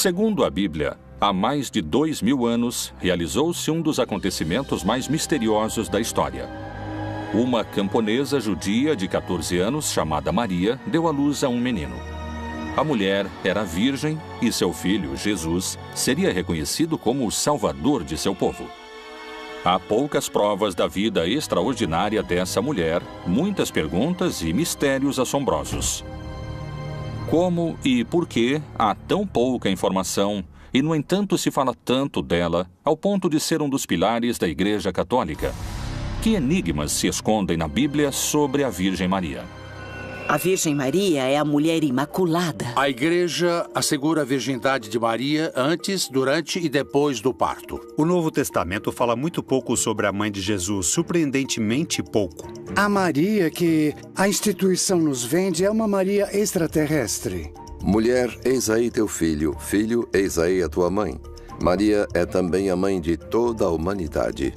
Segundo a Bíblia, há mais de 2000 anos, realizou-se um dos acontecimentos mais misteriosos da história. Uma camponesa judia de 14 anos, chamada Maria, deu à luz a um menino. A mulher era virgem e seu filho, Jesus, seria reconhecido como o salvador de seu povo. Há poucas provas da vida extraordinária dessa mulher, muitas perguntas e mistérios assombrosos. Como e por que há tão pouca informação e, no entanto, se fala tanto dela ao ponto de ser um dos pilares da Igreja Católica? Que enigmas se escondem na Bíblia sobre a Virgem Maria? A Virgem Maria é a mulher imaculada. A Igreja assegura a virgindade de Maria antes, durante e depois do parto. O Novo Testamento fala muito pouco sobre a mãe de Jesus, surpreendentemente pouco. A Maria que a instituição nos vende é uma Maria extraterrestre. Mulher, eis aí teu filho. Filho, eis aí a tua mãe. Maria é também a mãe de toda a humanidade.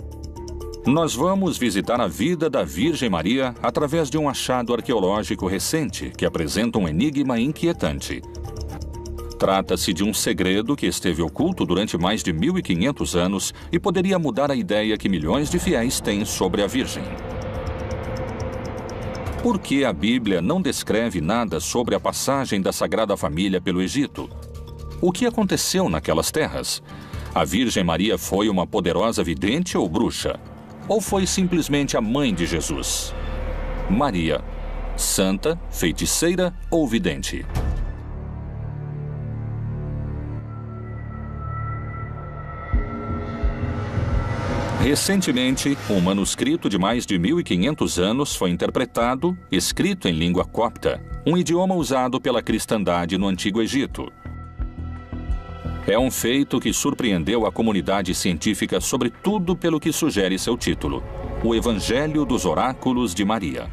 Nós vamos visitar a vida da Virgem Maria através de um achado arqueológico recente que apresenta um enigma inquietante. Trata-se de um segredo que esteve oculto durante mais de 1500 anos e poderia mudar a ideia que milhões de fiéis têm sobre a Virgem. Por que a Bíblia não descreve nada sobre a passagem da Sagrada Família pelo Egito? O que aconteceu naquelas terras? A Virgem Maria foi uma poderosa vidente ou bruxa? Ou foi simplesmente a mãe de Jesus? Maria, santa, feiticeira ou vidente? Recentemente, um manuscrito de mais de 1500 anos foi interpretado, escrito em língua copta, um idioma usado pela cristandade no Antigo Egito. É um feito que surpreendeu a comunidade científica, sobretudo pelo que sugere seu título, o Evangelho dos Oráculos de Maria.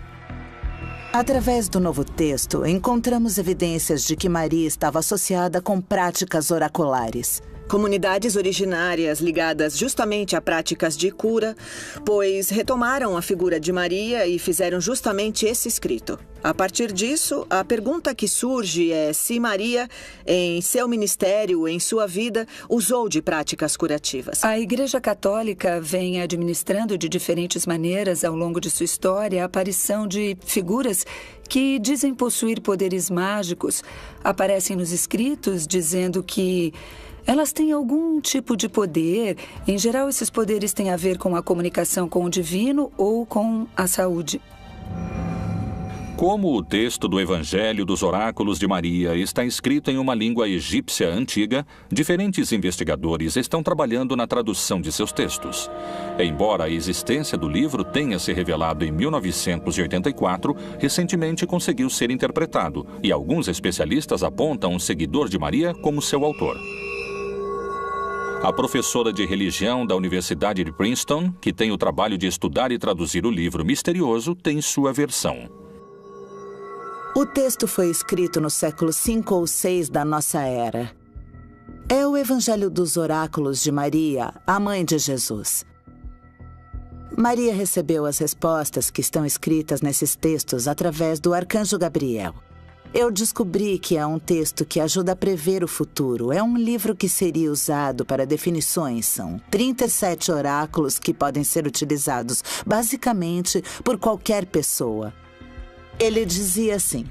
Através do Novo Texto, encontramos evidências de que Maria estava associada com práticas oraculares. Comunidades originárias ligadas justamente a práticas de cura, pois retomaram a figura de Maria e fizeram justamente esse escrito. A partir disso, a pergunta que surge é se Maria, em seu ministério, em sua vida, usou de práticas curativas. A Igreja Católica vem administrando de diferentes maneiras ao longo de sua história a aparição de figuras que dizem possuir poderes mágicos, aparecem nos escritos dizendo que elas têm algum tipo de poder. Em geral, esses poderes têm a ver com a comunicação com o divino ou com a saúde. Como o texto do Evangelho dos Oráculos de Maria está escrito em uma língua egípcia antiga, diferentes investigadores estão trabalhando na tradução de seus textos. Embora a existência do livro tenha se revelado em 1984, recentemente conseguiu ser interpretado, e alguns especialistas apontam um seguidor de Maria como seu autor. A professora de religião da Universidade de Princeton, que tem o trabalho de estudar e traduzir o livro misterioso, tem sua versão. O texto foi escrito no século V ou VI da nossa era. É o Evangelho dos Oráculos de Maria, a mãe de Jesus. Maria recebeu as respostas que estão escritas nesses textos através do arcanjo Gabriel. Eu descobri que é um texto que ajuda a prever o futuro. É um livro que seria usado para definições. São 37 oráculos que podem ser utilizados, basicamente, por qualquer pessoa. Ele dizia assim: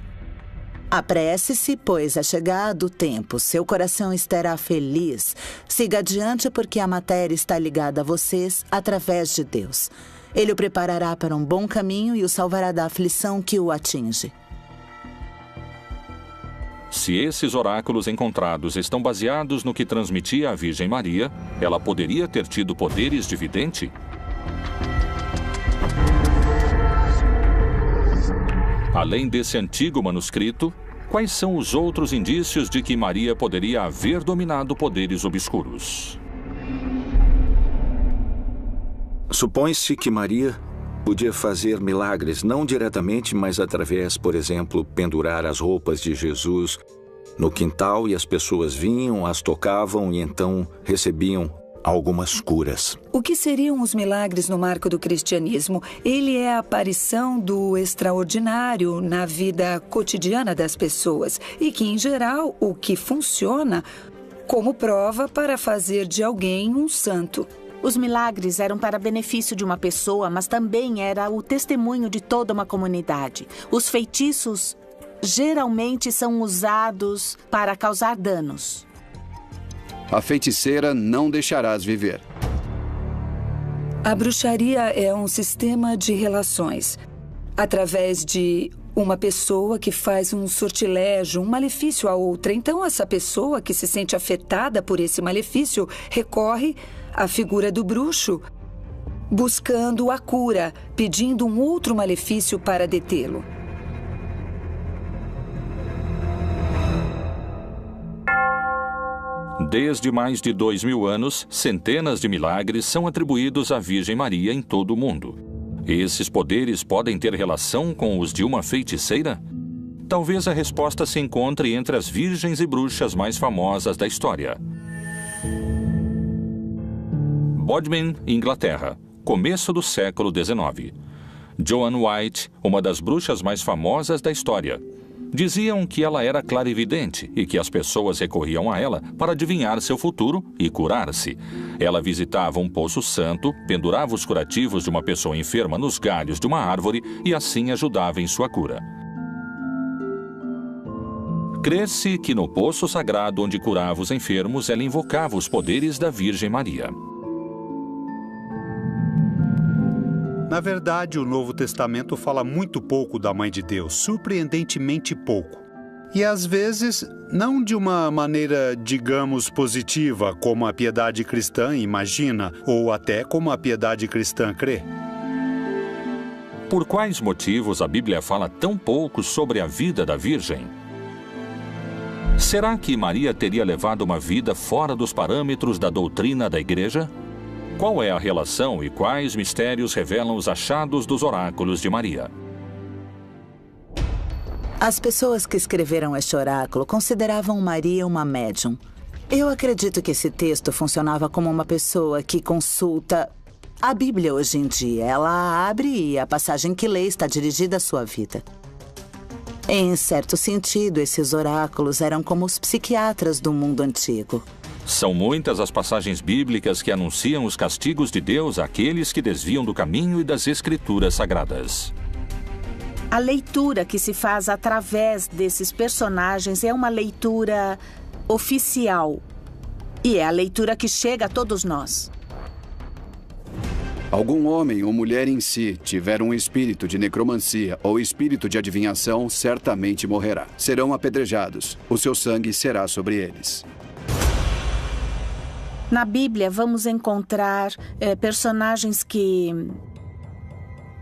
apresse-se, pois é chegado o tempo. Seu coração estará feliz. Siga adiante, porque a matéria está ligada a vocês através de Deus. Ele o preparará para um bom caminho e o salvará da aflição que o atinge. Se esses oráculos encontrados estão baseados no que transmitia a Virgem Maria, ela poderia ter tido poderes de vidente? Além desse antigo manuscrito, quais são os outros indícios de que Maria poderia haver dominado poderes obscuros? Supõe-se que Maria podia fazer milagres, não diretamente, mas através, por exemplo, pendurar as roupas de Jesus no quintal e as pessoas vinham, as tocavam e então recebiam algumas curas. O que seriam os milagres no marco do cristianismo? Ele é a aparição do extraordinário na vida cotidiana das pessoas e que, em geral, o que funciona como prova para fazer de alguém um santo. Os milagres eram para benefício de uma pessoa, mas também era o testemunho de toda uma comunidade. Os feitiços geralmente são usados para causar danos. A feiticeira não deixarás viver. A bruxaria é um sistema de relações. Através de uma pessoa que faz um sortilégio, um malefício a outra. Então, essa pessoa que se sente afetada por esse malefício recorre à figura do bruxo, buscando a cura, pedindo um outro malefício para detê-lo. Desde mais de 2000 anos, centenas de milagres são atribuídos à Virgem Maria em todo o mundo. Esses poderes podem ter relação com os de uma feiticeira? Talvez a resposta se encontre entre as virgens e bruxas mais famosas da história. Bodmin, Inglaterra, começo do século XIX. Joan White, uma das bruxas mais famosas da história. Diziam que ela era clarividente e que as pessoas recorriam a ela para adivinhar seu futuro e curar-se. Ela visitava um poço santo, pendurava os curativos de uma pessoa enferma nos galhos de uma árvore e assim ajudava em sua cura. Crê-se que no poço sagrado onde curava os enfermos, ela invocava os poderes da Virgem Maria. Na verdade, o Novo Testamento fala muito pouco da Mãe de Deus, surpreendentemente pouco. E às vezes, não de uma maneira, digamos, positiva, como a piedade cristã imagina, ou até como a piedade cristã crê. Por quais motivos a Bíblia fala tão pouco sobre a vida da Virgem? Será que Maria teria levado uma vida fora dos parâmetros da doutrina da Igreja? Qual é a relação e quais mistérios revelam os achados dos oráculos de Maria? As pessoas que escreveram este oráculo consideravam Maria uma médium. Eu acredito que esse texto funcionava como uma pessoa que consulta a Bíblia hoje em dia. Ela a abre e a passagem que lê está dirigida à sua vida. Em certo sentido, esses oráculos eram como os psiquiatras do mundo antigo. São muitas as passagens bíblicas que anunciam os castigos de Deus àqueles que desviam do caminho e das Escrituras Sagradas. A leitura que se faz através desses personagens é uma leitura oficial. E é a leitura que chega a todos nós. Algum homem ou mulher em si tiver um espírito de necromancia ou espírito de adivinhação, certamente morrerá. Serão apedrejados. O seu sangue será sobre eles. Na Bíblia, vamos encontrar personagens que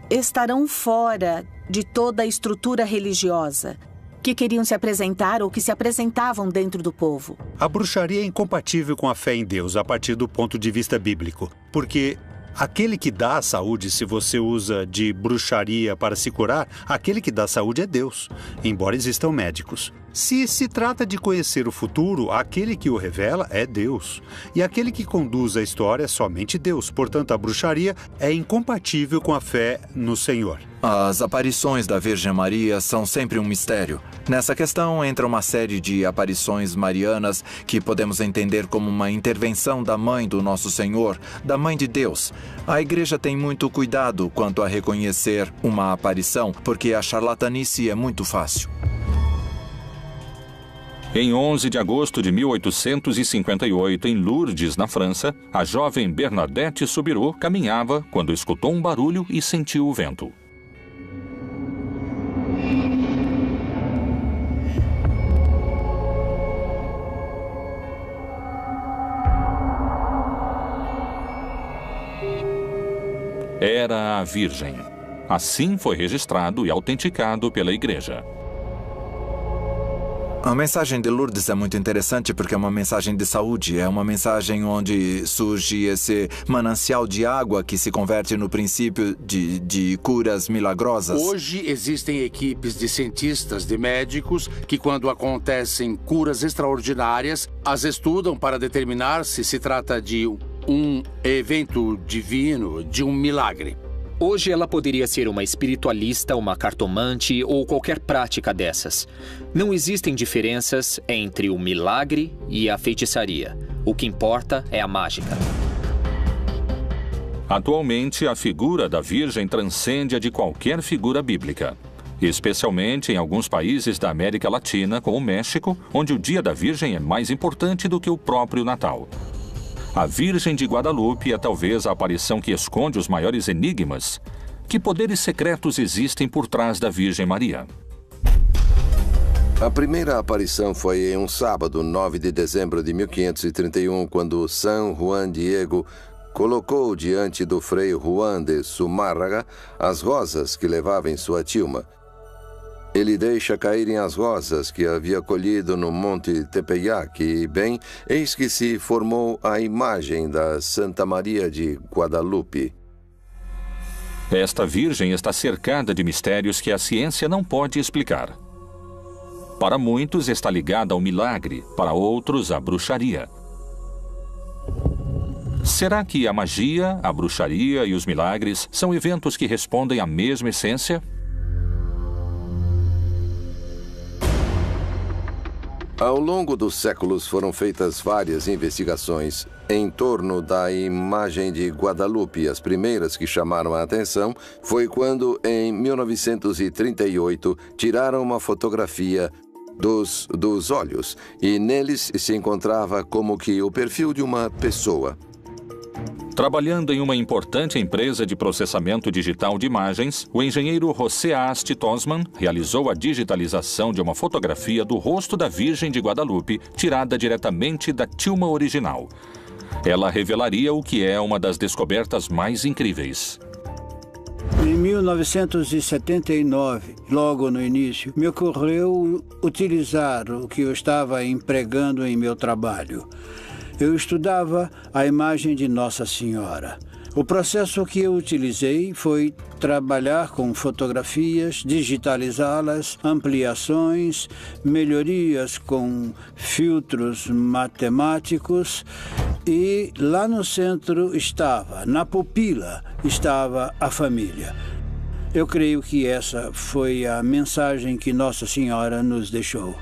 estarão fora de toda a estrutura religiosa, que queriam se apresentar ou que se apresentavam dentro do povo. A bruxaria é incompatível com a fé em Deus a partir do ponto de vista bíblico, porque aquele que dá a saúde, se você usa de bruxaria para se curar, aquele que dá a saúde é Deus, embora existam médicos. Se se trata de conhecer o futuro, aquele que o revela é Deus. E aquele que conduz a história é somente Deus. Portanto, a bruxaria é incompatível com a fé no Senhor. As aparições da Virgem Maria são sempre um mistério. Nessa questão entra uma série de aparições marianas que podemos entender como uma intervenção da Mãe do Nosso Senhor, da Mãe de Deus. A Igreja tem muito cuidado quanto a reconhecer uma aparição, porque a charlatanice é muito fácil. Em 11 de agosto de 1858, em Lourdes, na França, a jovem Bernadette Soubirous caminhava quando escutou um barulho e sentiu o vento. Era a Virgem. Assim foi registrado e autenticado pela Igreja. A mensagem de Lourdes é muito interessante porque é uma mensagem de saúde, é uma mensagem onde surge esse manancial de água que se converte no princípio de curas milagrosas. Hoje existem equipes de cientistas, de médicos, que quando acontecem curas extraordinárias, as estudam para determinar se se trata de um evento divino, de um milagre. Hoje ela poderia ser uma espiritualista, uma cartomante ou qualquer prática dessas. Não existem diferenças entre o milagre e a feitiçaria. O que importa é a mágica. Atualmente, a figura da Virgem transcende a de qualquer figura bíblica, especialmente em alguns países da América Latina, como o México, onde o Dia da Virgem é mais importante do que o próprio Natal. A Virgem de Guadalupe é talvez a aparição que esconde os maiores enigmas. Que poderes secretos existem por trás da Virgem Maria? A primeira aparição foi em um sábado, 9 de dezembro de 1531, quando São Juan Diego colocou diante do frei Juan de Zumárraga as rosas que levava em sua tilma. Ele deixa caírem as rosas que havia colhido no Monte Tepeyac e, bem, eis que se formou a imagem da Santa Maria de Guadalupe. Esta Virgem está cercada de mistérios que a ciência não pode explicar. Para muitos está ligada ao milagre, para outros à bruxaria. Será que a magia, a bruxaria e os milagres são eventos que respondem à mesma essência? Ao longo dos séculos foram feitas várias investigações em torno da imagem de Guadalupe. As primeiras que chamaram a atenção foi quando, em 1938, tiraram uma fotografia dos olhos e neles se encontrava como que o perfil de uma pessoa. Trabalhando em uma importante empresa de processamento digital de imagens, o engenheiro José Asti Tosman realizou a digitalização de uma fotografia do rosto da Virgem de Guadalupe, tirada diretamente da tilma original. Ela revelaria o que é uma das descobertas mais incríveis. Em 1979, logo no início, me ocorreu utilizar o que eu estava empregando em meu trabalho. Eu estudava a imagem de Nossa Senhora. O processo que eu utilizei foi trabalhar com fotografias, digitalizá-las, ampliações, melhorias com filtros matemáticos e lá no centro estava, na pupila, estava a família. Eu creio que essa foi a mensagem que Nossa Senhora nos deixou.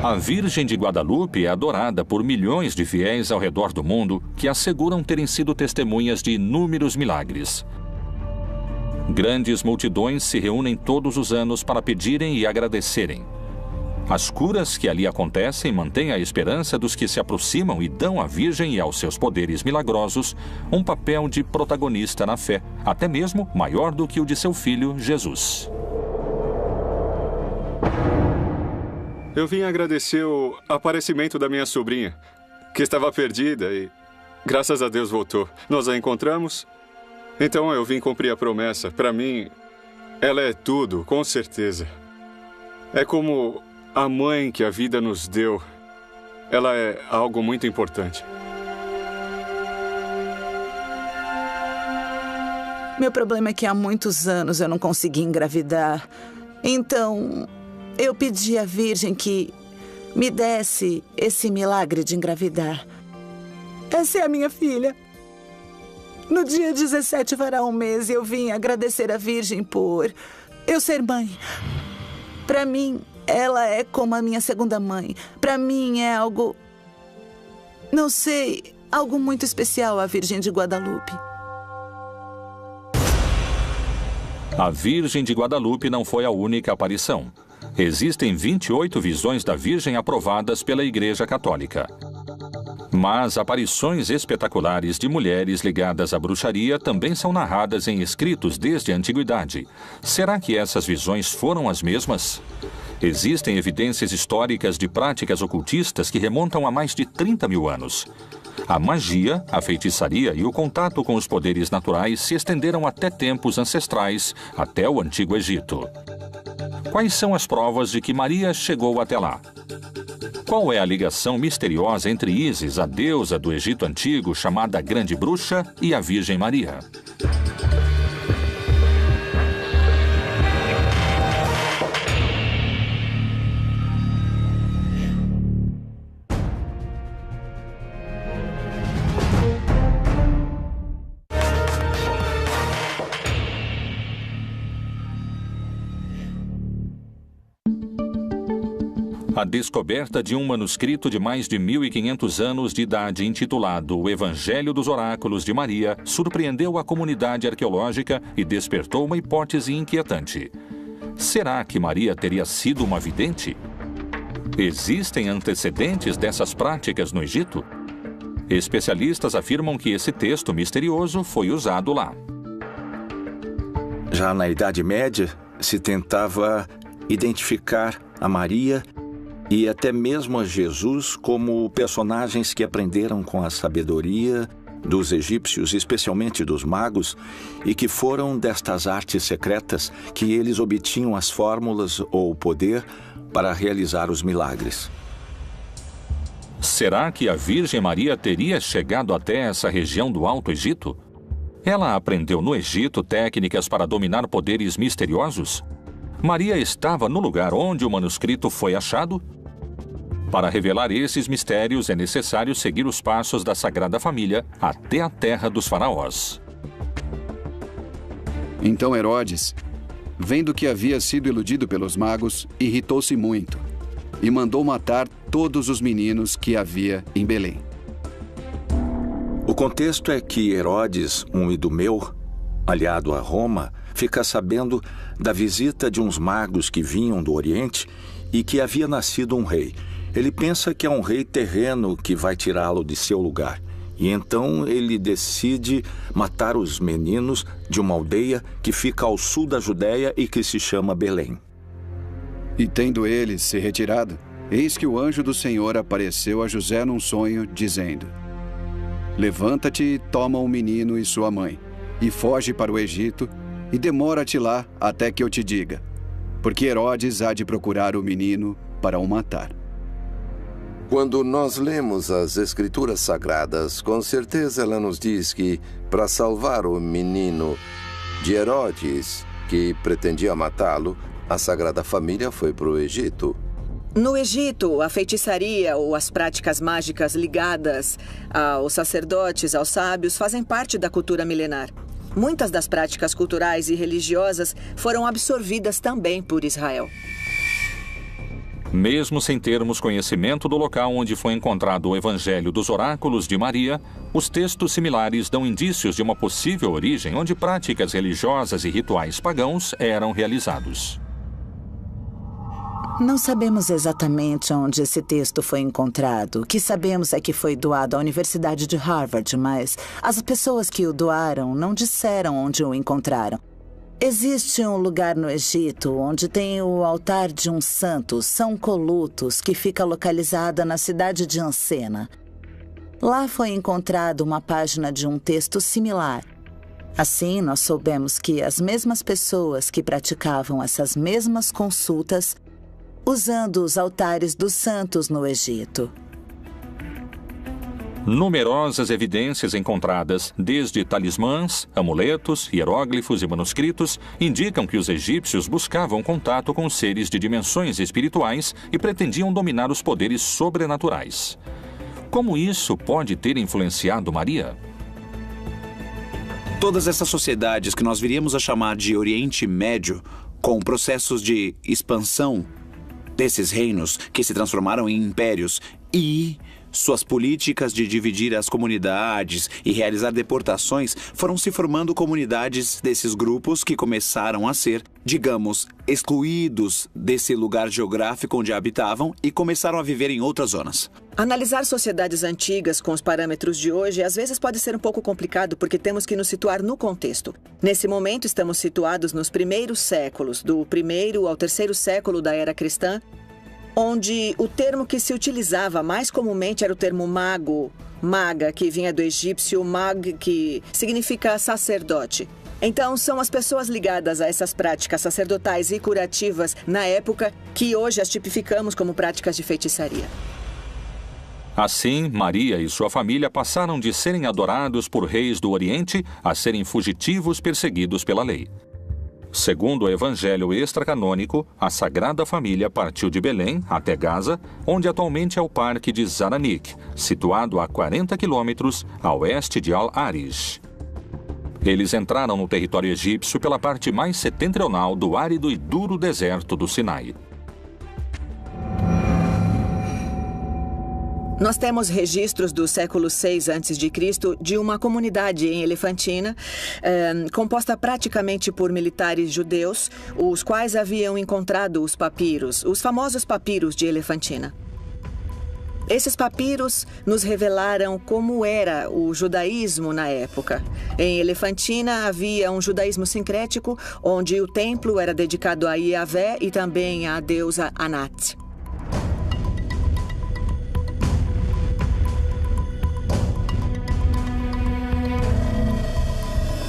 A Virgem de Guadalupe é adorada por milhões de fiéis ao redor do mundo que asseguram terem sido testemunhas de inúmeros milagres. Grandes multidões se reúnem todos os anos para pedirem e agradecerem. As curas que ali acontecem mantêm a esperança dos que se aproximam e dão à Virgem e aos seus poderes milagrosos um papel de protagonista na fé, até mesmo maior do que o de seu filho Jesus. Eu vim agradecer o aparecimento da minha sobrinha, que estava perdida e, graças a Deus, voltou. Nós a encontramos, então eu vim cumprir a promessa. Para mim, ela é tudo, com certeza. É como a mãe que a vida nos deu. Ela é algo muito importante. Meu problema é que há muitos anos eu não consegui engravidar. Então, eu pedi à Virgem que me desse esse milagre de engravidar. Essa é a minha filha. No dia 17 fará um mês e eu vim agradecer à Virgem por eu ser mãe. Para mim, ela é como a minha segunda mãe. Para mim é algo, não sei, algo muito especial a Virgem de Guadalupe. A Virgem de Guadalupe não foi a única aparição. Existem 28 visões da Virgem aprovadas pela Igreja Católica. Mas aparições espetaculares de mulheres ligadas à bruxaria também são narradas em escritos desde a antiguidade. Será que essas visões foram as mesmas? Existem evidências históricas de práticas ocultistas que remontam a mais de 30 mil anos. A magia, a feitiçaria e o contato com os poderes naturais se estenderam até tempos ancestrais, até o Antigo Egito. Quais são as provas de que Maria chegou até lá? Qual é a ligação misteriosa entre Ísis, a deusa do Egito Antigo, chamada Grande Bruxa, e a Virgem Maria? A descoberta de um manuscrito de mais de 1.500 anos de idade intitulado O Evangelho dos Oráculos de Maria surpreendeu a comunidade arqueológica e despertou uma hipótese inquietante. Será que Maria teria sido uma vidente? Existem antecedentes dessas práticas no Egito? Especialistas afirmam que esse texto misterioso foi usado lá. Já na Idade Média, se tentava identificar a Maria e até mesmo a Jesus como personagens que aprenderam com a sabedoria dos egípcios, especialmente dos magos, e que foram destas artes secretas que eles obtinham as fórmulas ou o poder para realizar os milagres. Será que a Virgem Maria teria chegado até essa região do Alto Egito? Ela aprendeu no Egito técnicas para dominar poderes misteriosos? Maria estava no lugar onde o manuscrito foi achado? Para revelar esses mistérios, é necessário seguir os passos da Sagrada Família até a terra dos faraós. Então Herodes, vendo que havia sido iludido pelos magos, irritou-se muito e mandou matar todos os meninos que havia em Belém. O contexto é que Herodes, um idumeu, aliado a Roma, fica sabendo da visita de uns magos que vinham do Oriente e que havia nascido um rei. Ele pensa que é um rei terreno que vai tirá-lo de seu lugar. E então ele decide matar os meninos de uma aldeia que fica ao sul da Judéia e que se chama Belém. E tendo ele se retirado, eis que o anjo do Senhor apareceu a José num sonho, dizendo: Levanta-te e toma o menino e sua mãe, e foge para o Egito, e demora-te lá até que eu te diga, porque Herodes há de procurar o menino para o matar. Quando nós lemos as Escrituras Sagradas, com certeza ela nos diz que, para salvar o menino de Herodes, que pretendia matá-lo, a Sagrada Família foi para o Egito. No Egito, a feitiçaria ou as práticas mágicas ligadas aos sacerdotes, aos sábios, fazem parte da cultura milenar. Muitas das práticas culturais e religiosas foram absorvidas também por Israel. Mesmo sem termos conhecimento do local onde foi encontrado o Evangelho dos Oráculos de Maria, os textos similares dão indícios de uma possível origem onde práticas religiosas e rituais pagãos eram realizados. Não sabemos exatamente onde esse texto foi encontrado. O que sabemos é que foi doado à Universidade de Harvard, mas as pessoas que o doaram não disseram onde o encontraram. Existe um lugar no Egito onde tem o altar de um santo, São Colutos, que fica localizada na cidade de Ansena. Lá foi encontrada uma página de um texto similar. Assim, nós soubemos que as mesmas pessoas que praticavam essas mesmas consultas usando os altares dos santos no Egito. Numerosas evidências encontradas, desde talismãs, amuletos, hieróglifos e manuscritos, indicam que os egípcios buscavam contato com seres de dimensões espirituais e pretendiam dominar os poderes sobrenaturais. Como isso pode ter influenciado Maria? Todas essas sociedades que nós viríamos a chamar de Oriente Médio, com processos de expansão desses reinos que se transformaram em impérios e suas políticas de dividir as comunidades e realizar deportações foram se formando comunidades desses grupos que começaram a ser, digamos, excluídos desse lugar geográfico onde habitavam e começaram a viver em outras zonas. Analisar sociedades antigas com os parâmetros de hoje às vezes pode ser um pouco complicado porque temos que nos situar no contexto. Nesse momento estamos situados nos primeiros séculos, do 1º ao 3º século da era cristã, onde o termo que se utilizava mais comumente era o termo mago, maga, que vinha do egípcio mag, que significa sacerdote. Então, são as pessoas ligadas a essas práticas sacerdotais e curativas na época que hoje as tipificamos como práticas de feitiçaria. Assim, Maria e sua família passaram de serem adorados por reis do Oriente a serem fugitivos perseguidos pela lei. Segundo o Evangelho extracanônico, a Sagrada Família partiu de Belém até Gaza, onde atualmente é o Parque de Zaranik, situado a 40 quilômetros a oeste de Al-Arish. Eles entraram no território egípcio pela parte mais setentrional do árido e duro deserto do Sinai. Nós temos registros do século VI a.C. de uma comunidade em Elefantina, composta praticamente por militares judeus, os quais haviam encontrado os papiros, os famosos papiros de Elefantina. Esses papiros nos revelaram como era o judaísmo na época. Em Elefantina havia um judaísmo sincrético, onde o templo era dedicado a Yahvé e também à deusa Anat.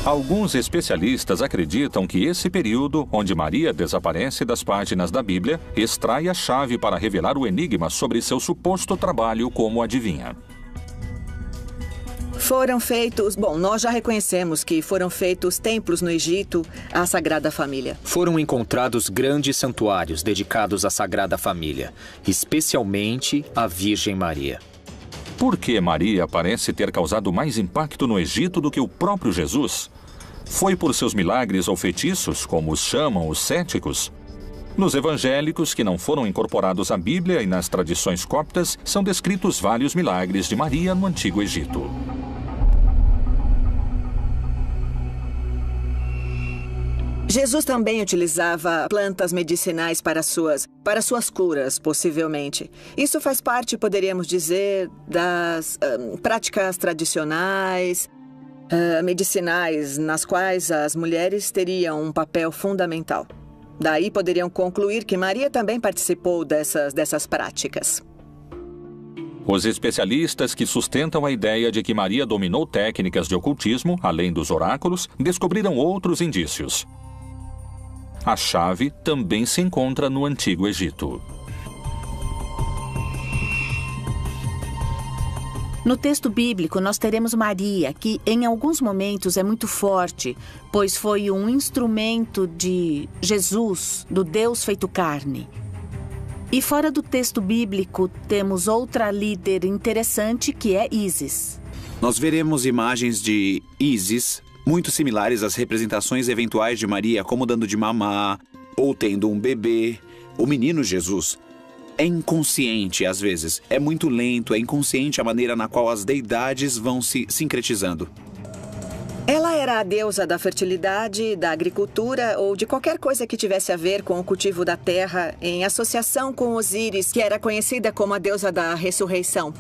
Alguns especialistas acreditam que esse período, onde Maria desaparece das páginas da Bíblia, extrai a chave para revelar o enigma sobre seu suposto trabalho como adivinha. Foram feitos... Bom, nós já reconhecemos que foram feitos templos no Egito à Sagrada Família. Foram encontrados grandes santuários dedicados à Sagrada Família, especialmente à Virgem Maria. Por que Maria parece ter causado mais impacto no Egito do que o próprio Jesus? Foi por seus milagres ou feitiços, como os chamam os céticos? Nos evangélicos, que não foram incorporados à Bíblia e nas tradições coptas, são descritos vários milagres de Maria no Antigo Egito. Jesus também utilizava plantas medicinais para suas curas, possivelmente. Isso faz parte, poderíamos dizer, das práticas tradicionais, medicinais, nas quais as mulheres teriam um papel fundamental. Daí poderiam concluir que Maria também participou dessas práticas. Os especialistas que sustentam a ideia de que Maria dominou técnicas de ocultismo, além dos oráculos, descobriram outros indícios. A chave também se encontra no Antigo Egito. No texto bíblico, nós teremos Maria, que em alguns momentos é muito forte, pois foi um instrumento de Jesus, do Deus feito carne. E fora do texto bíblico, temos outra líder interessante, que é Ísis. Nós veremos imagens de Ísis muito similares às representações eventuais de Maria, como dando de mamar, ou tendo um bebê. O menino Jesus é inconsciente às vezes, é muito lento, é inconsciente a maneira na qual as deidades vão se sincretizando. Ela era a deusa da fertilidade, da agricultura ou de qualquer coisa que tivesse a ver com o cultivo da terra, em associação com Osíris, que era conhecida como a deusa da ressurreição.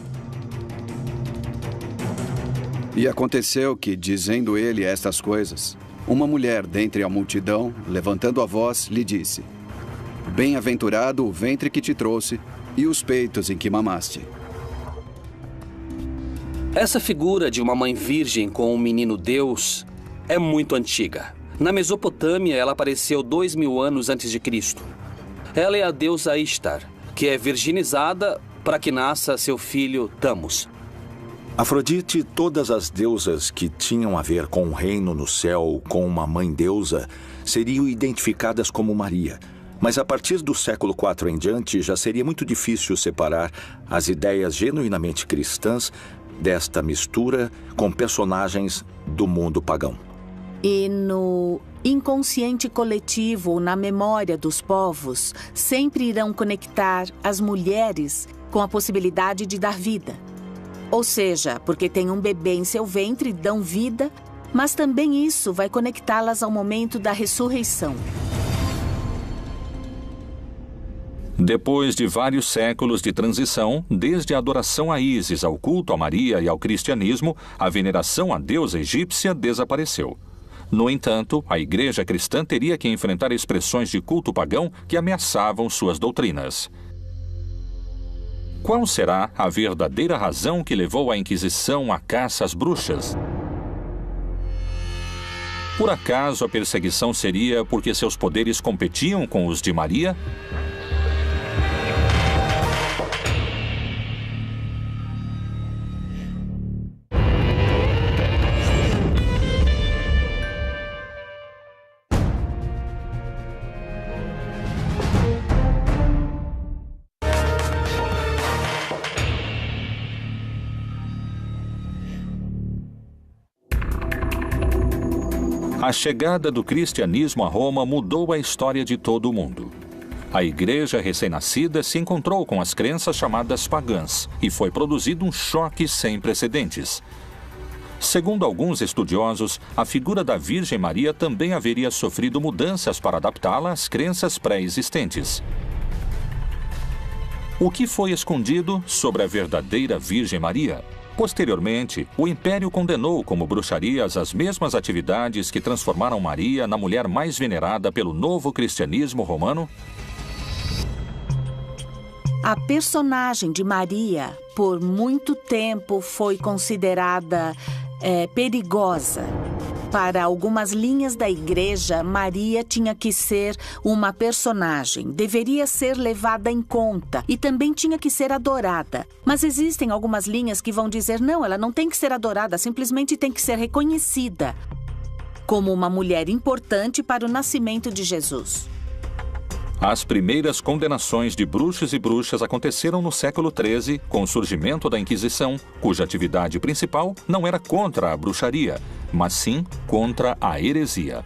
E aconteceu que, dizendo ele estas coisas, uma mulher dentre a multidão, levantando a voz, lhe disse: Bem-aventurado o ventre que te trouxe e os peitos em que mamaste. Essa figura de uma mãe virgem com um menino Deus é muito antiga. Na Mesopotâmia, ela apareceu 2000 anos antes de Cristo. Ela é a deusa Ishtar, que é virginizada para que nasça seu filho Tamos. Afrodite e todas as deusas que tinham a ver com o reino no céu, com uma mãe deusa, seriam identificadas como Maria. Mas a partir do século IV em diante, já seria muito difícil separar as ideias genuinamente cristãs desta mistura com personagens do mundo pagão. E no inconsciente coletivo ou na memória dos povos, sempre irão conectar as mulheres com a possibilidade de dar vida. Ou seja, porque tem um bebê em seu ventre, dão vida, mas também isso vai conectá-las ao momento da ressurreição. Depois de vários séculos de transição, desde a adoração a Ísis ao culto a Maria e ao cristianismo, a veneração à deusa egípcia desapareceu. No entanto, a igreja cristã teria que enfrentar expressões de culto pagão que ameaçavam suas doutrinas. Qual será a verdadeira razão que levou a Inquisição à caça às bruxas? Por acaso a perseguição seria porque seus poderes competiam com os de Maria? A chegada do cristianismo a Roma mudou a história de todo o mundo. A igreja recém-nascida se encontrou com as crenças chamadas pagãs e foi produzido um choque sem precedentes. Segundo alguns estudiosos, a figura da Virgem Maria também haveria sofrido mudanças para adaptá-la às crenças pré-existentes. O que foi escondido sobre a verdadeira Virgem Maria? Posteriormente, o Império condenou como bruxarias as mesmas atividades que transformaram Maria na mulher mais venerada pelo novo cristianismo romano. A personagem de Maria, por muito tempo, foi considerada perigosa. Para algumas linhas da igreja, Maria tinha que ser uma personagem, deveria ser levada em conta e também tinha que ser adorada. Mas existem algumas linhas que vão dizer, não, ela não tem que ser adorada, simplesmente tem que ser reconhecida como uma mulher importante para o nascimento de Jesus. As primeiras condenações de bruxos e bruxas aconteceram no século XIII, com o surgimento da Inquisição, cuja atividade principal não era contra a bruxaria, mas sim contra a heresia.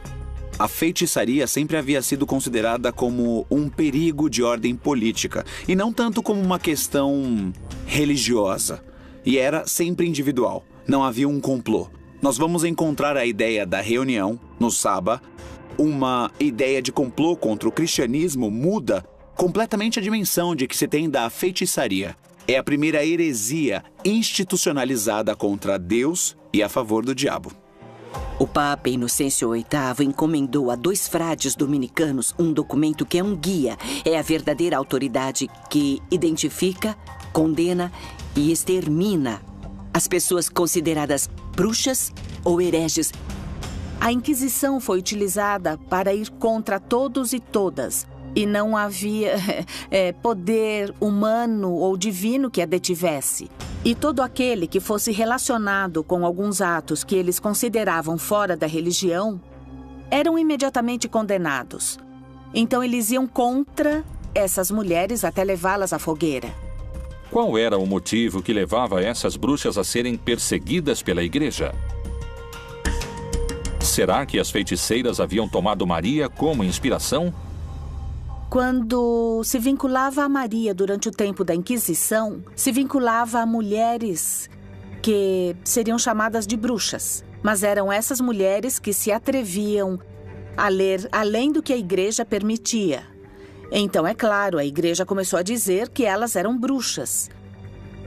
A feitiçaria sempre havia sido considerada como um perigo de ordem política, e não tanto como uma questão religiosa. E era sempre individual, não havia um complô. Nós vamos encontrar a ideia da reunião, no Saba. Uma ideia de complô contra o cristianismo muda completamente a dimensão de que se tem da feitiçaria. É a primeira heresia institucionalizada contra Deus e a favor do diabo. O Papa Inocêncio VIII encomendou a 2 frades dominicanos um documento que é um guia. É a verdadeira autoridade que identifica, condena e extermina as pessoas consideradas bruxas ou hereges. A Inquisição foi utilizada para ir contra todos e todas, e não havia poder humano ou divino que a detivesse. E todo aquele que fosse relacionado com alguns atos que eles consideravam fora da religião, eram imediatamente condenados. Então eles iam contra essas mulheres até levá-las à fogueira. Qual era o motivo que levava essas bruxas a serem perseguidas pela igreja? Será que as feiticeiras haviam tomado Maria como inspiração? Quando se vinculava a Maria durante o tempo da Inquisição, se vinculava a mulheres que seriam chamadas de bruxas. Mas eram essas mulheres que se atreviam a ler além do que a igreja permitia. Então, é claro, a igreja começou a dizer que elas eram bruxas.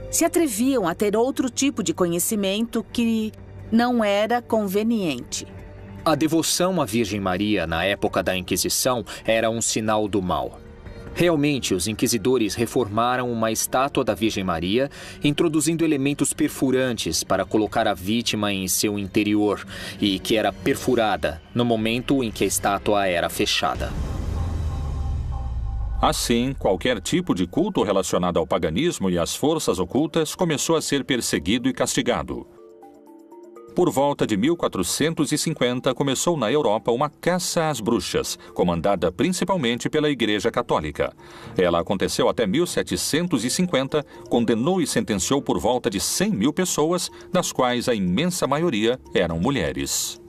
Se atreviam a ter outro tipo de conhecimento que não era conveniente. A devoção à Virgem Maria na época da Inquisição era um sinal do mal. Realmente, os inquisidores reformaram uma estátua da Virgem Maria, introduzindo elementos perfurantes para colocar a vítima em seu interior e que era perfurada no momento em que a estátua era fechada. Assim, qualquer tipo de culto relacionado ao paganismo e às forças ocultas começou a ser perseguido e castigado. Por volta de 1450, começou na Europa uma caça às bruxas, comandada principalmente pela Igreja Católica. Ela aconteceu até 1750, condenou e sentenciou por volta de 100 mil pessoas, das quais a imensa maioria eram mulheres.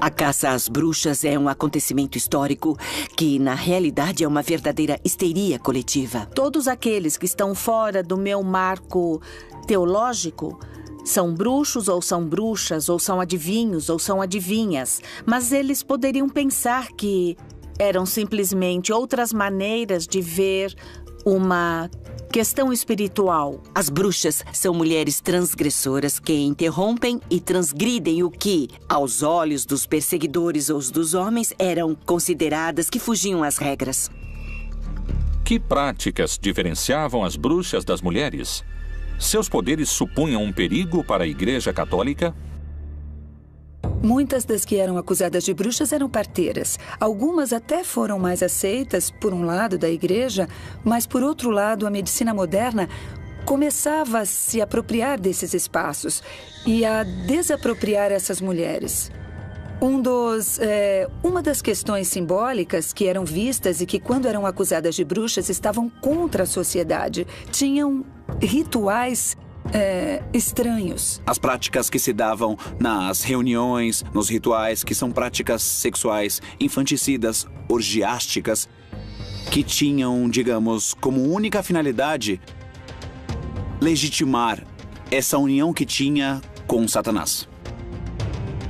A caça às bruxas é um acontecimento histórico que, na realidade, é uma verdadeira histeria coletiva. Todos aqueles que estão fora do meu marco teológico são bruxos ou são bruxas, ou são adivinhos ou são adivinhas, mas eles poderiam pensar que eram simplesmente outras maneiras de ver uma questão espiritual. As bruxas são mulheres transgressoras que interrompem e transgridem o que, aos olhos dos perseguidores ou dos homens, eram consideradas que fugiam às regras. Que práticas diferenciavam as bruxas das mulheres? Seus poderes supunham um perigo para a Igreja Católica? Muitas das que eram acusadas de bruxas eram parteiras. Algumas até foram mais aceitas, por um lado, da igreja, mas, por outro lado, a medicina moderna começava a se apropriar desses espaços e a desapropriar essas mulheres. Uma das questões simbólicas que eram vistas e que, quando eram acusadas de bruxas, estavam contra a sociedade. Tinham rituais estranhos. As práticas que se davam nas reuniões, nos rituais, que são práticas sexuais infanticidas, orgiásticas, que tinham, digamos, como única finalidade legitimar essa união que tinha com Satanás.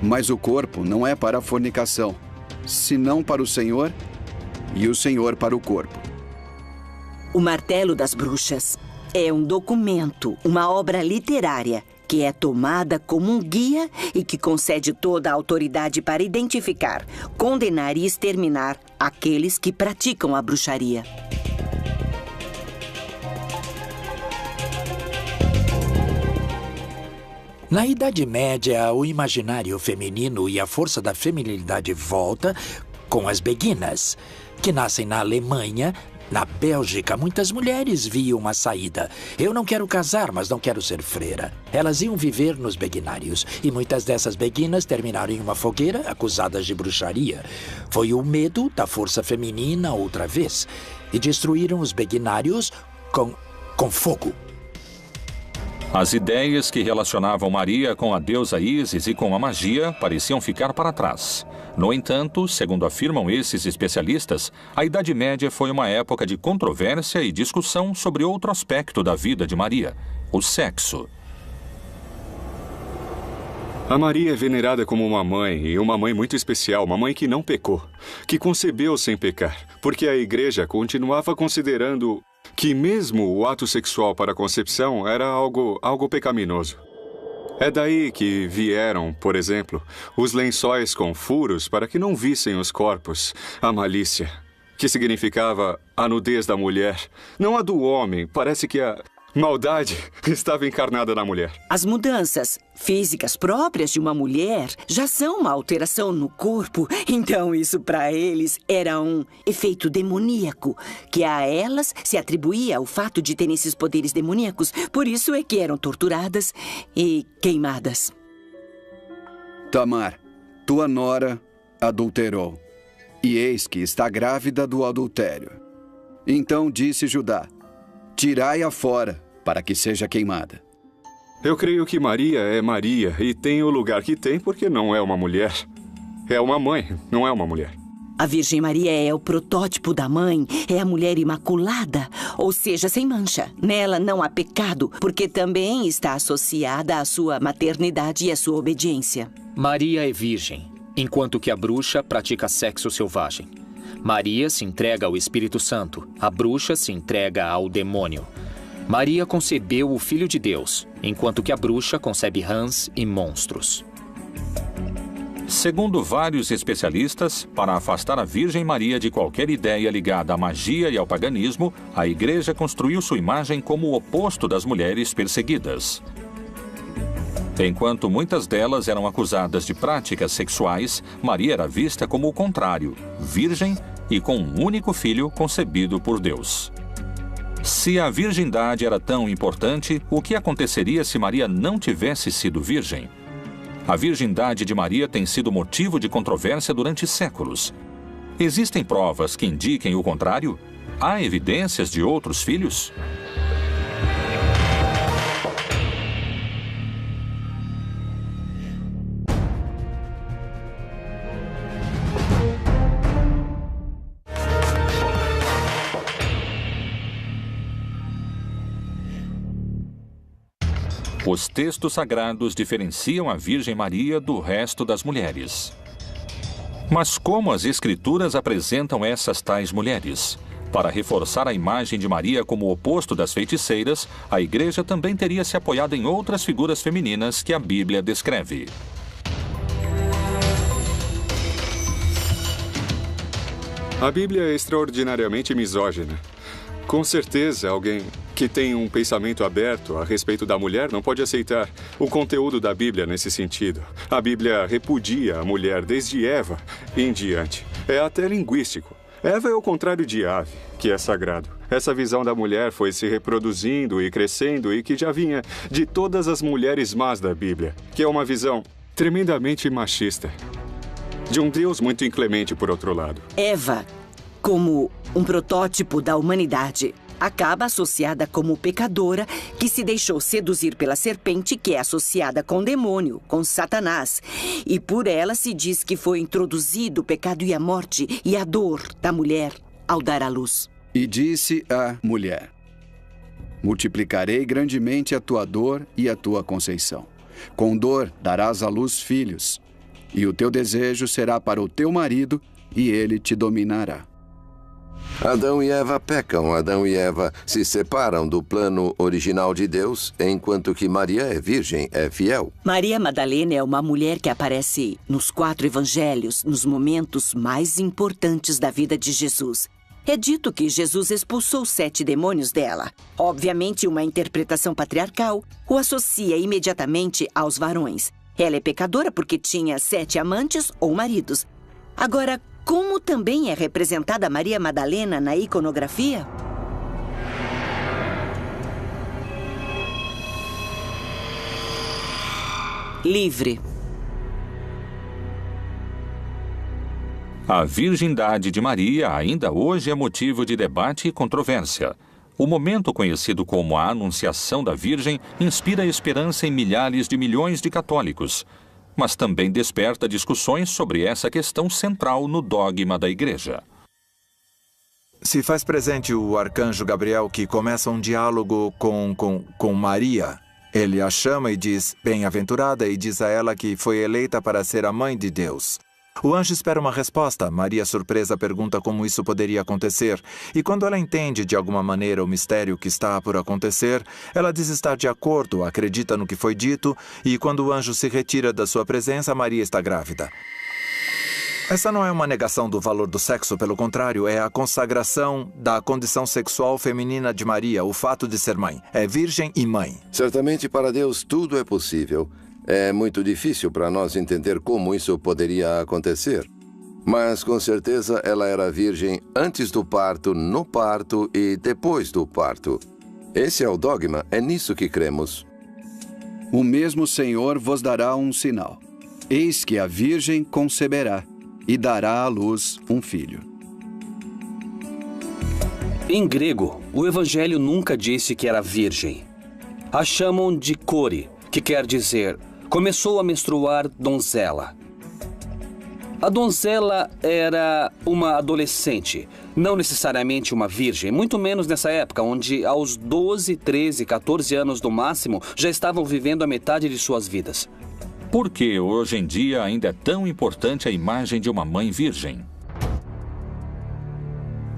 Mas o corpo não é para a fornicação, senão para o Senhor e o Senhor para o corpo. O Martelo das Bruxas é um documento, uma obra literária que é tomada como um guia e que concede toda a autoridade para identificar, condenar e exterminar aqueles que praticam a bruxaria. Na Idade Média, o imaginário feminino e a força da feminilidade volta com as beguinas, que nascem na Alemanha. Na Bélgica, muitas mulheres viam uma saída. Eu não quero casar, mas não quero ser freira. Elas iam viver nos beguinários, e muitas dessas beguinas terminaram em uma fogueira acusadas de bruxaria. Foi o medo da força feminina outra vez, e destruíram os beguinários com fogo. As ideias que relacionavam Maria com a deusa Ísis e com a magia pareciam ficar para trás. No entanto, segundo afirmam esses especialistas, a Idade Média foi uma época de controvérsia e discussão sobre outro aspecto da vida de Maria, o sexo. A Maria é venerada como uma mãe, e uma mãe muito especial, uma mãe que não pecou, que concebeu sem pecar, porque a Igreja continuava considerando que mesmo o ato sexual para a concepção era algo pecaminoso. É daí que vieram, por exemplo, os lençóis com furos para que não vissem os corpos, a malícia, que significava a nudez da mulher, não a do homem. Parece que a maldade estava encarnada na mulher. As mudanças físicas próprias de uma mulher já são uma alteração no corpo, então isso para eles era um efeito demoníaco, que a elas se atribuía o fato de terem esses poderes demoníacos. Por isso é que eram torturadas e queimadas. Tamar, tua nora adulterou, e eis que está grávida do adultério. Então disse Judá: tirai-a fora, para que seja queimada. Eu creio que Maria é Maria e tem o lugar que tem porque não é uma mulher. É uma mãe, não é uma mulher. A Virgem Maria é o protótipo da mãe, é a mulher imaculada, ou seja, sem mancha. Nela não há pecado, porque também está associada à sua maternidade e à sua obediência. Maria é virgem, enquanto que a bruxa pratica sexo selvagem. Maria se entrega ao Espírito Santo, a bruxa se entrega ao demônio. Maria concebeu o Filho de Deus, enquanto que a bruxa concebe rãs e monstros. Segundo vários especialistas, para afastar a Virgem Maria de qualquer ideia ligada à magia e ao paganismo, a Igreja construiu sua imagem como o oposto das mulheres perseguidas. Enquanto muitas delas eram acusadas de práticas sexuais, Maria era vista como o contrário, virgem e com um único filho concebido por Deus. Se a virgindade era tão importante, o que aconteceria se Maria não tivesse sido virgem? A virgindade de Maria tem sido motivo de controvérsia durante séculos. Existem provas que indiquem o contrário? Há evidências de outros filhos? Os textos sagrados diferenciam a Virgem Maria do resto das mulheres. Mas como as Escrituras apresentam essas tais mulheres? Para reforçar a imagem de Maria como o oposto das feiticeiras, a Igreja também teria se apoiado em outras figuras femininas que a Bíblia descreve. A Bíblia é extraordinariamente misógina. Com certeza, alguém que tem um pensamento aberto a respeito da mulher não pode aceitar o conteúdo da Bíblia nesse sentido. A Bíblia repudia a mulher desde Eva em diante. É até linguístico. Eva é o contrário de ave, que é sagrado. Essa visão da mulher foi se reproduzindo e crescendo e que já vinha de todas as mulheres más da Bíblia, que é uma visão tremendamente machista. De um Deus muito inclemente, por outro lado. Eva, como um protótipo da humanidade, acaba associada como pecadora que se deixou seduzir pela serpente, que é associada com o demônio, com Satanás. E por ela se diz que foi introduzido o pecado e a morte e a dor da mulher ao dar à luz. E disse a mulher: multiplicarei grandemente a tua dor e a tua conceição. Com dor darás à luz filhos, e o teu desejo será para o teu marido, e ele te dominará. Adão e Eva pecam. Adão e Eva se separam do plano original de Deus, enquanto que Maria é virgem, é fiel. Maria Madalena é uma mulher que aparece nos 4 evangelhos, nos momentos mais importantes da vida de Jesus. É dito que Jesus expulsou 7 demônios dela. Obviamente, uma interpretação patriarcal o associa imediatamente aos varões. Ela é pecadora porque tinha 7 amantes ou maridos. Agora, como também é representada Maria Madalena na iconografia? Livre. A virgindade de Maria ainda hoje é motivo de debate e controvérsia. O momento conhecido como a Anunciação da Virgem inspira esperança em milhares de milhões de católicos, mas também desperta discussões sobre essa questão central no dogma da Igreja. Se faz presente o arcanjo Gabriel, que começa um diálogo com Maria. Ele a chama e diz, bem-aventurada, e diz a ela que foi eleita para ser a mãe de Deus. O anjo espera uma resposta. Maria, surpresa, pergunta como isso poderia acontecer. E quando ela entende de alguma maneira o mistério que está por acontecer, ela diz estar de acordo, acredita no que foi dito, e quando o anjo se retira da sua presença, Maria está grávida. Essa não é uma negação do valor do sexo, pelo contrário, é a consagração da condição sexual feminina de Maria, o fato de ser mãe. É virgem e mãe. Certamente para Deus tudo é possível. É muito difícil para nós entender como isso poderia acontecer. Mas, com certeza, ela era virgem antes do parto, no parto e depois do parto. Esse é o dogma, é nisso que cremos. O mesmo Senhor vos dará um sinal. Eis que a virgem conceberá e dará à luz um filho. Em grego, o evangelho nunca disse que era virgem. A chamam de kore, que quer dizer começou a menstruar donzela. A donzela era uma adolescente, não necessariamente uma virgem, muito menos nessa época, onde aos 12, 13, 14 anos no máximo, já estavam vivendo a metade de suas vidas. Por que hoje em dia ainda é tão importante a imagem de uma mãe virgem?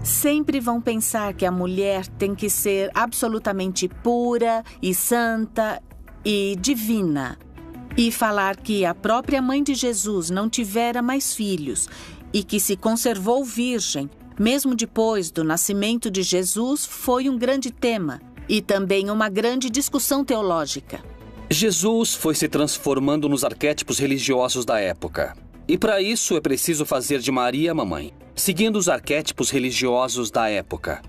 Sempre vão pensar que a mulher tem que ser absolutamente pura e santa e divina. E falar que a própria mãe de Jesus não tivera mais filhos e que se conservou virgem, mesmo depois do nascimento de Jesus, foi um grande tema e também uma grande discussão teológica. Jesus foi se transformando nos arquétipos religiosos da época. E para isso é preciso fazer de Maria mamãe, seguindo os arquétipos religiosos da época.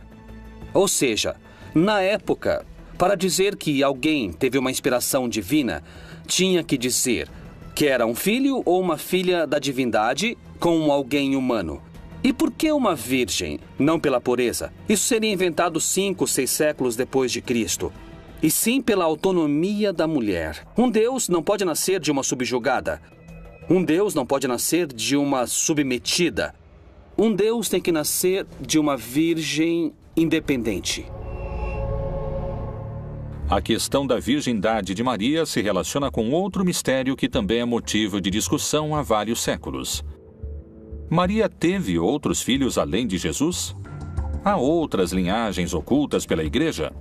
Ou seja, na época, para dizer que alguém teve uma inspiração divina, tinha que dizer que era um filho ou uma filha da divindade com alguém humano. E por que uma virgem? Não pela pureza. Isso seria inventado 5, 6 séculos depois de Cristo. E sim pela autonomia da mulher. Um Deus não pode nascer de uma subjugada. Um Deus não pode nascer de uma submetida. Um Deus tem que nascer de uma virgem independente. A questão da virgindade de Maria se relaciona com outro mistério que também é motivo de discussão há vários séculos. Maria teve outros filhos além de Jesus? Há outras linhagens ocultas pela Igreja?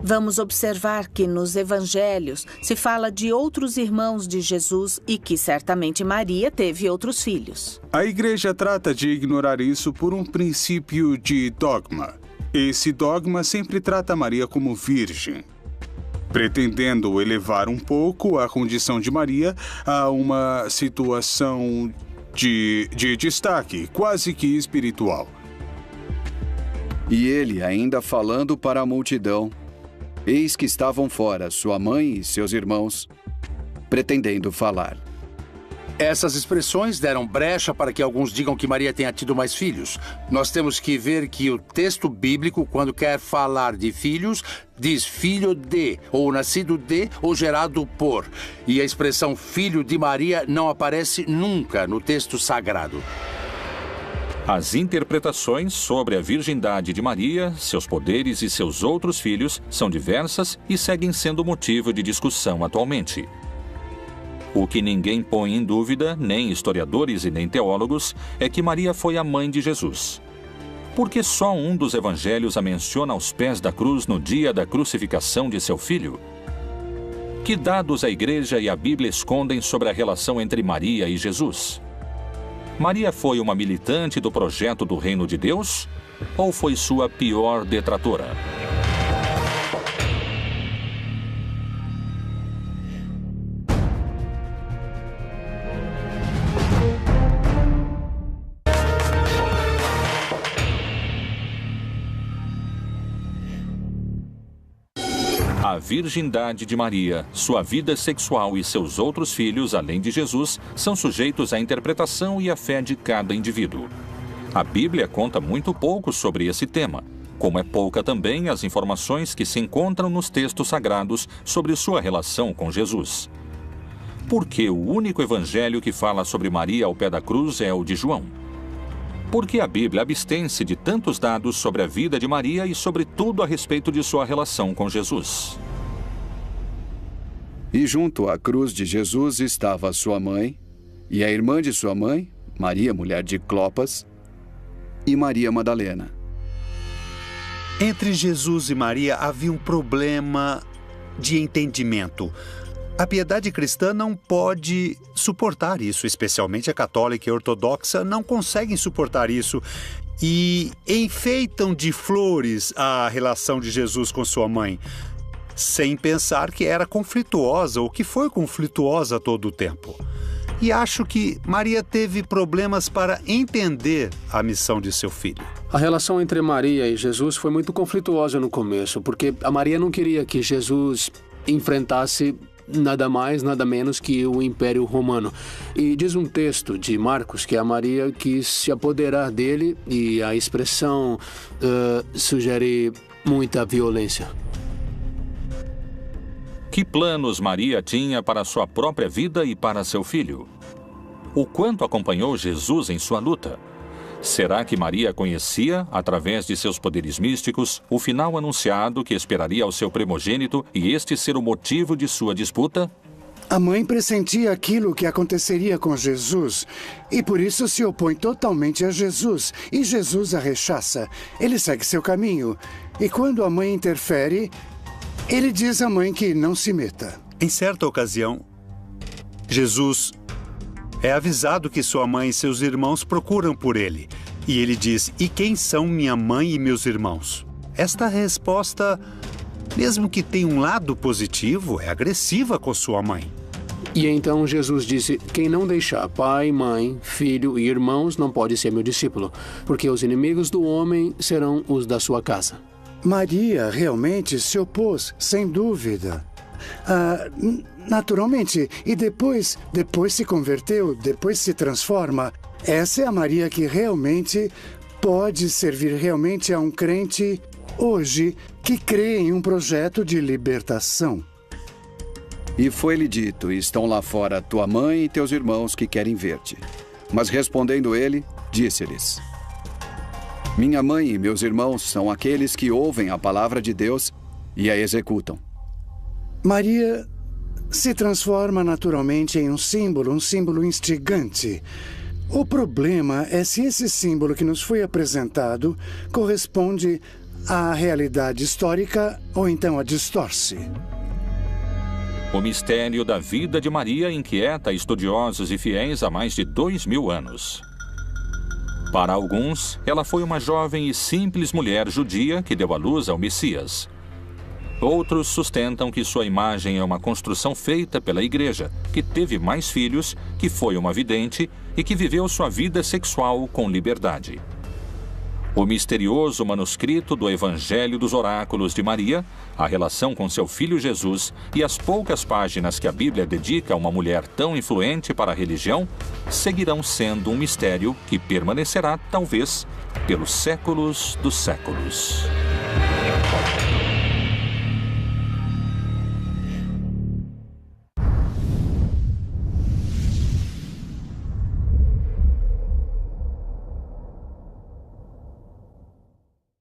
Vamos observar que nos evangelhos se fala de outros irmãos de Jesus e que certamente Maria teve outros filhos. A Igreja trata de ignorar isso por um princípio de dogma. Esse dogma sempre trata Maria como virgem, pretendendo elevar um pouco a condição de Maria a uma situação de destaque, quase que espiritual. E ele, ainda falando para a multidão, eis que estavam fora sua mãe e seus irmãos, pretendendo falar. Essas expressões deram brecha para que alguns digam que Maria tenha tido mais filhos. Nós temos que ver que o texto bíblico, quando quer falar de filhos, diz filho de, ou nascido de, ou gerado por. E a expressão filho de Maria não aparece nunca no texto sagrado. As interpretações sobre a virgindade de Maria, seus poderes e seus outros filhos são diversas e seguem sendo motivo de discussão atualmente. O que ninguém põe em dúvida, nem historiadores e nem teólogos, é que Maria foi a mãe de Jesus. Porque só um dos evangelhos a menciona aos pés da cruz no dia da crucificação de seu filho? Que dados a Igreja e a Bíblia escondem sobre a relação entre Maria e Jesus? Maria foi uma militante do projeto do Reino de Deus ou foi sua pior detratora? A virgindade de Maria, sua vida sexual e seus outros filhos, além de Jesus, são sujeitos à interpretação e à fé de cada indivíduo. A Bíblia conta muito pouco sobre esse tema, como é pouca também as informações que se encontram nos textos sagrados sobre sua relação com Jesus. Por que o único evangelho que fala sobre Maria ao pé da cruz é o de João? Por que a Bíblia abstém-se de tantos dados sobre a vida de Maria e sobre tudo a respeito de sua relação com Jesus? E junto à cruz de Jesus estava sua mãe, e a irmã de sua mãe, Maria, mulher de Clopas, e Maria Madalena. Entre Jesus e Maria havia um problema de entendimento. A piedade cristã não pode suportar isso, especialmente a católica e ortodoxa não conseguem suportar isso e enfeitam de flores a relação de Jesus com sua mãe, sem pensar que era conflituosa ou que foi conflituosa todo o tempo. E acho que Maria teve problemas para entender a missão de seu filho. A relação entre Maria e Jesus foi muito conflituosa no começo, porque a Maria não queria que Jesus enfrentasse nada mais, nada menos que o Império Romano. E diz um texto de Marcos que a Maria quis se apoderar dele e a expressão sugere muita violência. Que planos Maria tinha para sua própria vida e para seu filho? O quanto acompanhou Jesus em sua luta? Será que Maria conhecia, através de seus poderes místicos, o final anunciado que esperaria ao seu primogênito e este ser o motivo de sua disputa? A mãe pressentia aquilo que aconteceria com Jesus e por isso se opõe totalmente a Jesus. E Jesus a rechaça. Ele segue seu caminho. E quando a mãe interfere, ele diz à mãe que não se meta. Em certa ocasião, Jesus é avisado que sua mãe e seus irmãos procuram por ele. E ele diz, e quem são minha mãe e meus irmãos? Esta resposta, mesmo que tenha um lado positivo, é agressiva com sua mãe. E então Jesus disse, quem não deixar pai, mãe, filho e irmãos não pode ser meu discípulo, porque os inimigos do homem serão os da sua casa. Maria realmente se opôs, sem dúvida. Naturalmente, e depois se converteu, depois se transforma. Essa é a Maria que realmente pode servir realmente a um crente hoje que crê em um projeto de libertação. E foi-lhe dito, estão lá fora tua mãe e teus irmãos que querem ver-te. Mas respondendo ele, disse-lhes, minha mãe e meus irmãos são aqueles que ouvem a palavra de Deus e a executam. Maria se transforma naturalmente em um símbolo instigante. O problema é se esse símbolo que nos foi apresentado corresponde à realidade histórica ou então a distorce. O mistério da vida de Maria inquieta estudiosos e fiéis há mais de 2000 anos. Para alguns, ela foi uma jovem e simples mulher judia que deu à luz ao Messias. Outros sustentam que sua imagem é uma construção feita pela Igreja, que teve mais filhos, que foi uma vidente e que viveu sua vida sexual com liberdade. O misterioso manuscrito do Evangelho dos Oráculos de Maria, a relação com seu filho Jesus e as poucas páginas que a Bíblia dedica a uma mulher tão influente para a religião seguirão sendo um mistério que permanecerá, talvez, pelos séculos dos séculos.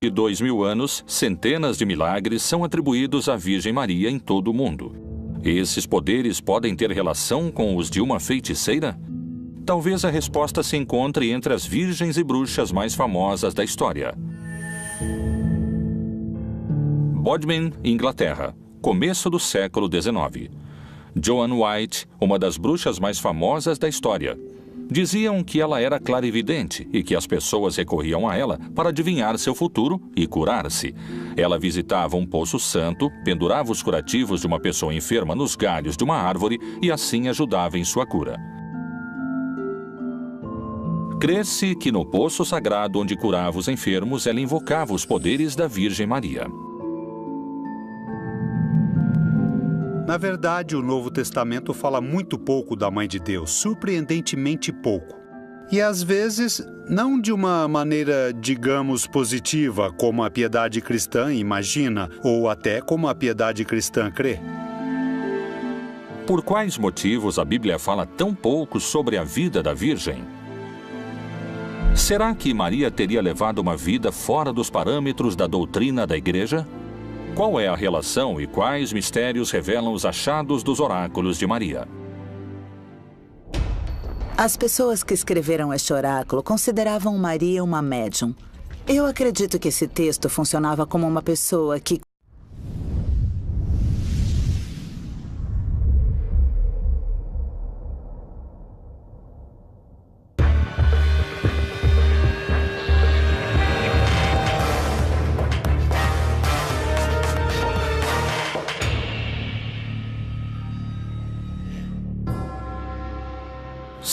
De 2000 anos, centenas de milagres são atribuídos à Virgem Maria em todo o mundo. Esses poderes podem ter relação com os de uma feiticeira? Talvez a resposta se encontre entre as virgens e bruxas mais famosas da história. Bodmin, Inglaterra, começo do século XIX. Joan White, uma das bruxas mais famosas da história. Diziam que ela era clarividente e que as pessoas recorriam a ela para adivinhar seu futuro e curar-se. Ela visitava um poço santo, pendurava os curativos de uma pessoa enferma nos galhos de uma árvore e assim ajudava em sua cura. Crê-se que no poço sagrado onde curava os enfermos, ela invocava os poderes da Virgem Maria. Na verdade, o Novo Testamento fala muito pouco da Mãe de Deus, surpreendentemente pouco. E às vezes, não de uma maneira, digamos, positiva, como a piedade cristã imagina, ou até como a piedade cristã crê. Por quais motivos a Bíblia fala tão pouco sobre a vida da Virgem? Será que Maria teria levado uma vida fora dos parâmetros da doutrina da Igreja? Qual é a relação e quais mistérios revelam os achados dos oráculos de Maria? As pessoas que escreveram este oráculo consideravam Maria uma médium. Eu acredito que esse texto funcionava como uma pessoa que...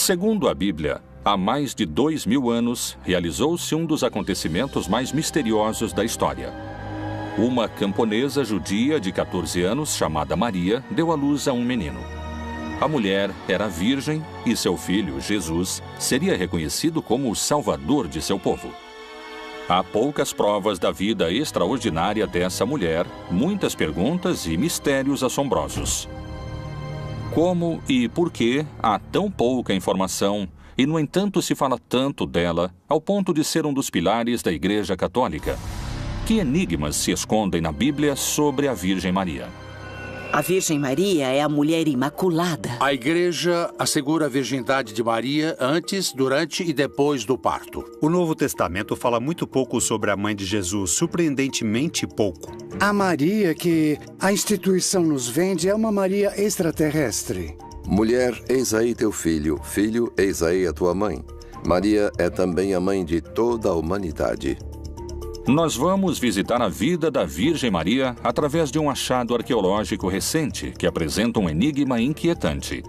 Segundo a Bíblia, há mais de 2000 anos, realizou-se um dos acontecimentos mais misteriosos da história. Uma camponesa judia de 14 anos, chamada Maria, deu à luz a um menino. A mulher era virgem e seu filho, Jesus, seria reconhecido como o salvador de seu povo. Há poucas provas da vida extraordinária dessa mulher, muitas perguntas e mistérios assombrosos. Como e por que há tão pouca informação e, no entanto, se fala tanto dela ao ponto de ser um dos pilares da Igreja Católica? Que enigmas se escondem na Bíblia sobre a Virgem Maria? A Virgem Maria é a mulher imaculada. A Igreja assegura a virgindade de Maria antes, durante e depois do parto. O Novo Testamento fala muito pouco sobre a mãe de Jesus, surpreendentemente pouco. A Maria que a instituição nos vende é uma Maria extraterrestre. Mulher, eis aí teu filho. Filho, eis aí a tua mãe. Maria é também a mãe de toda a humanidade. Nós vamos visitar a vida da Virgem Maria através de um achado arqueológico recente que apresenta um enigma inquietante.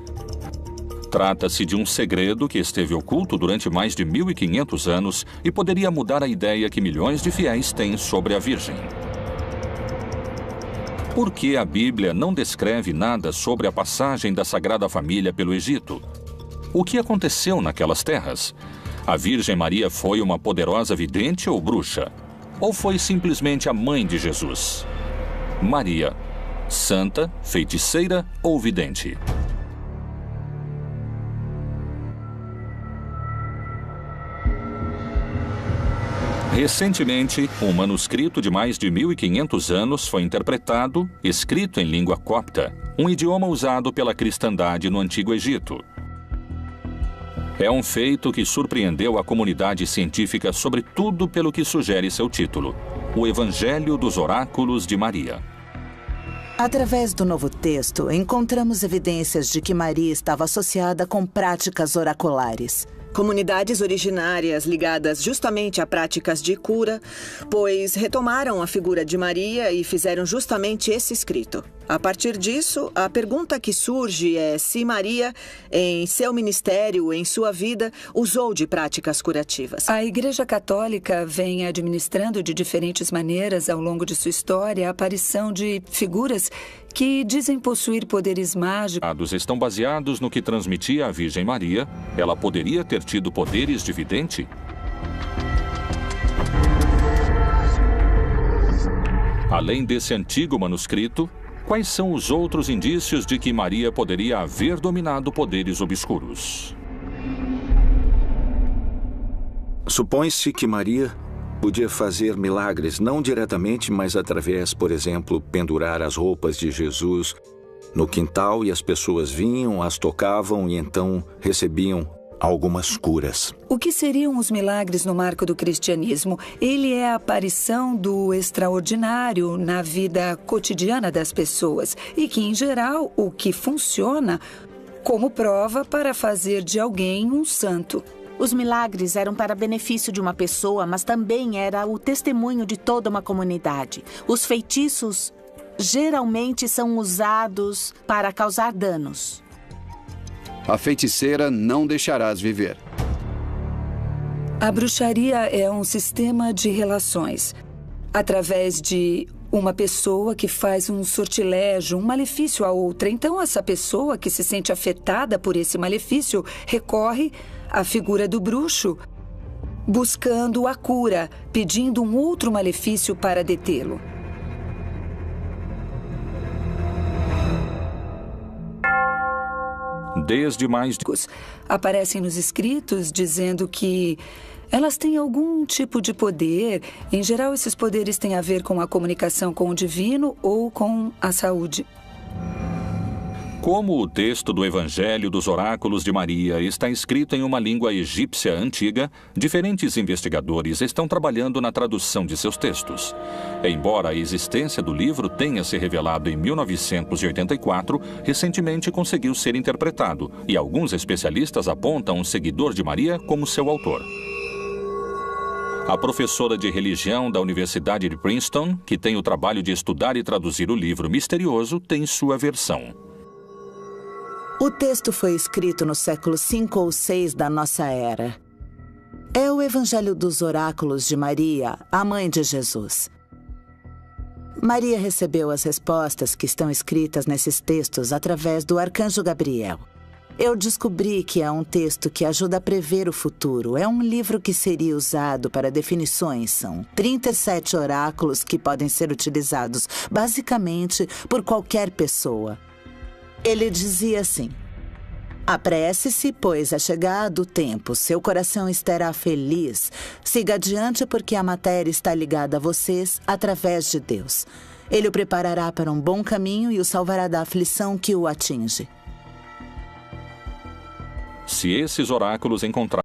Trata-se de um segredo que esteve oculto durante mais de 1500 anos e poderia mudar a ideia que milhões de fiéis têm sobre a Virgem. Por que a Bíblia não descreve nada sobre a passagem da Sagrada Família pelo Egito? O que aconteceu naquelas terras? A Virgem Maria foi uma poderosa vidente ou bruxa? Ou foi simplesmente a mãe de Jesus? Maria, santa, feiticeira ou vidente? Recentemente, um manuscrito de mais de 1500 anos foi interpretado, escrito em língua copta, um idioma usado pela cristandade no Antigo Egito. É um feito que surpreendeu a comunidade científica, sobretudo pelo que sugere seu título, O Evangelho dos Oráculos de Maria. Através do Novo Texto, encontramos evidências de que Maria estava associada com práticas oraculares. Comunidades originárias ligadas justamente a práticas de cura, pois retomaram a figura de Maria e fizeram justamente esse escrito. A partir disso, a pergunta que surge é se Maria, em seu ministério, em sua vida, usou de práticas curativas. A Igreja Católica vem administrando de diferentes maneiras, ao longo de sua história, a aparição de figuras que dizem possuir poderes mágicos. Os estão baseados no que transmitia a Virgem Maria. Ela poderia ter tido poderes de vidente? Além desse antigo manuscrito, quais são os outros indícios de que Maria poderia haver dominado poderes obscuros? Supõe-se que Maria podia fazer milagres, não diretamente, mas através, por exemplo, pendurar as roupas de Jesus no quintal e as pessoas vinham, as tocavam e então recebiam algumas curas. O que seriam os milagres no marco do cristianismo? Ele é a aparição do extraordinário na vida cotidiana das pessoas e que, em geral, o que funciona como prova para fazer de alguém um santo. Os milagres eram para benefício de uma pessoa, mas também era o testemunho de toda uma comunidade. Os feitiços geralmente são usados para causar danos. A feiticeira não deixarás viver. A bruxaria é um sistema de relações. Através de uma pessoa que faz um sortilégio, um malefício a outra. Então, essa pessoa que se sente afetada por esse malefício recorre à figura do bruxo, buscando a cura, pedindo um outro malefício para detê-lo. Desde mais aparecem nos escritos dizendo que elas têm algum tipo de poder. Em geral, esses poderes têm a ver com a comunicação com o divino ou com a saúde. Como o texto do Evangelho dos Oráculos de Maria está escrito em uma língua egípcia antiga, diferentes investigadores estão trabalhando na tradução de seus textos. Embora a existência do livro tenha se revelado em 1984, recentemente conseguiu ser interpretado, e alguns especialistas apontam um seguidor de Maria como seu autor. A professora de religião da Universidade de Princeton, que tem o trabalho de estudar e traduzir o livro misterioso, tem sua versão. O texto foi escrito no século 5 ou 6 da nossa era. É o Evangelho dos Oráculos de Maria, a mãe de Jesus. Maria recebeu as respostas que estão escritas nesses textos através do arcanjo Gabriel. Eu descobri que é um texto que ajuda a prever o futuro. É um livro que seria usado para definições. São 37 oráculos que podem ser utilizados, basicamente, por qualquer pessoa. Ele dizia assim: apresse-se, pois é chegado o tempo. Seu coração estará feliz. Siga adiante, porque a matéria está ligada a vocês através de Deus. Ele o preparará para um bom caminho e o salvará da aflição que o atinge. Se esses oráculos encontrarem